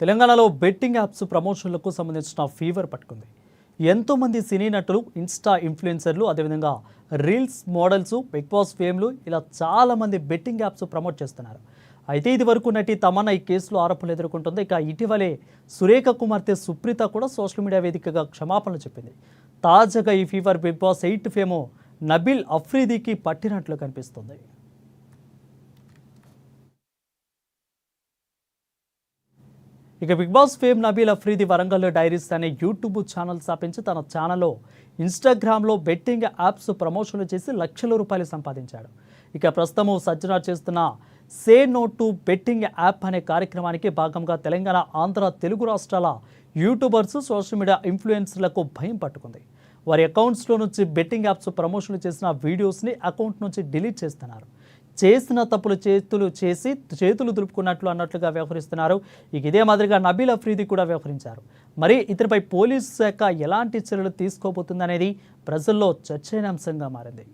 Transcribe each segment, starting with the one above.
తెలంగాణలో betting apps ప్రమోషన్లకు సంబంధించిన fever పట్టుకుంది. ఎంతోమంది సినీ నటులు, ఇన్స్టా ఇన్ఫ్లుయెన్సర్లు, అదేవిధంగా రీల్స్ మోడల్స్, బిగ్ బాస్ ఫేమ్లు ఇలా చాలామంది బెట్టింగ్ యాప్స్ ప్రమోట్ చేస్తున్నారు. అయితే ఇది వరకు నటి తమన్నా ఈ కేసులో ఆరోపణలు ఎదుర్కొంటుంది. ఇక ఇటీవలే సురేఖ కుమార్తె సుప్రీత కూడా సోషల్ మీడియా వేదికగా క్షమాపణలు చెప్పింది. తాజాగా ఈ ఫీవర్ బిగ్ బాస్ 8 ఫేమో నబీల్ అఫ్రీదీకి పట్టినట్లు కనిపిస్తుంది. ఇక big boss fame Nabeel Afridi Warangal diaries అనే యూట్యూబ్ ఛానల్ స్థాపించి తన ఛానల్లో ఇన్స్టాగ్రామ్లో బెట్టింగ్ యాప్స్ ప్రమోషన్లు చేసి లక్షల రూపాయలు సంపాదించాడు. ఇక ప్రస్తుతం సజ్జనార్ చేస్తున్న say no to betting app అనే కార్యక్రమానికి భాగంగా తెలంగాణ, ఆంధ్ర, తెలుగు రాష్ట్రాల యూట్యూబర్స్, సోషల్ మీడియా ఇన్ఫ్లుయెన్సర్లకు భయం పట్టుకుంది. వారి అకౌంట్స్లో నుంచి బెట్టింగ్ యాప్స్ ప్రమోషన్లు చేసిన వీడియోస్ని అకౌంట్ నుంచి డిలీట్ చేస్తున్నారు. చేసిన తప్పులు చేతులు దులుపుకున్నట్లు అన్నట్లుగా వ్యవహరిస్తున్నారు. ఇక ఇదే మాదిరిగా నబీల్ అఫ్రీది కూడా వ్యవహరించారు. మరి ఇతనిపై పోలీసు శాఖ ఎలాంటి చర్యలు తీసుకోబోతుందనేది ప్రజల్లో చర్చనీయాంశంగా మారింది.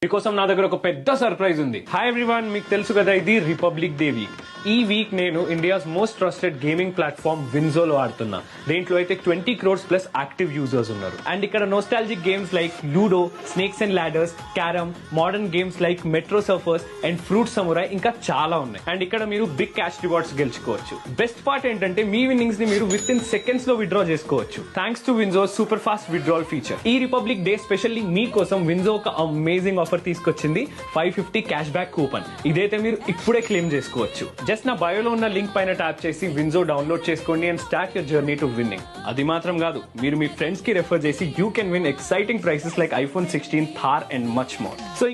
మీకోసం నా దగ్గర ఒక పెద్ద సర్ప్రైజ్ ఉంది. హాయ్ ఎవ్రీవన్, మీకు తెలుసు కదా ఇది రిపబ్లిక్ డే వీక్. ఈ వీక్ నేను India's most trusted gaming platform విన్జోలో ఆడుతున్నా. దీంట్లో అయితే 20 crores ప్లస్ యాక్టివ్ యూజర్స్ ఉన్నారు. అండ్ ఇక్కడ nostalgic games like ludo, snakes and ladders, carrom, modern games like metro surfers and fruit samurai ఇంకా చాలా ఉన్నాయి. అండ్ ఇక్కడ మీరు బిగ్ క్యాష్ రివార్డ్స్ గెలుచుకోవచ్చు. బెస్ట్ పార్ట్ ఏంటంటే మీ విన్నింగ్స్ ని మీరు విత్ ఇన్ సెకండ్స్ లో విత్డ్రా చేసుకోవచ్చు thanks to WinZO super fast withdrawal feature. ఈ రిపబ్లిక్ డే స్పెషల్లీ మీకోసం విన్జో ఒక అమేజింగ్ ఆఫర్ తీసుకొచ్చింది. 550 క్యాష్ బ్యాక్ కూపన్. ఇదైతే మీరు ఇప్పుడే క్లెయిమ్ చేసుకోవచ్చు. జస్ట్ నా బయోలో ఉన్న లింక్ పైన ట్యాప్ చేసి విన్జో డౌన్లోడ్ చేసుకోండి and start your journey to winnowing. అది మాత్రం కాదు, మీరు మీ ఫ్రెండ్స్ కి రెఫర్ చేసి you can win exciting prices like iPhone 16, Thar and much more. So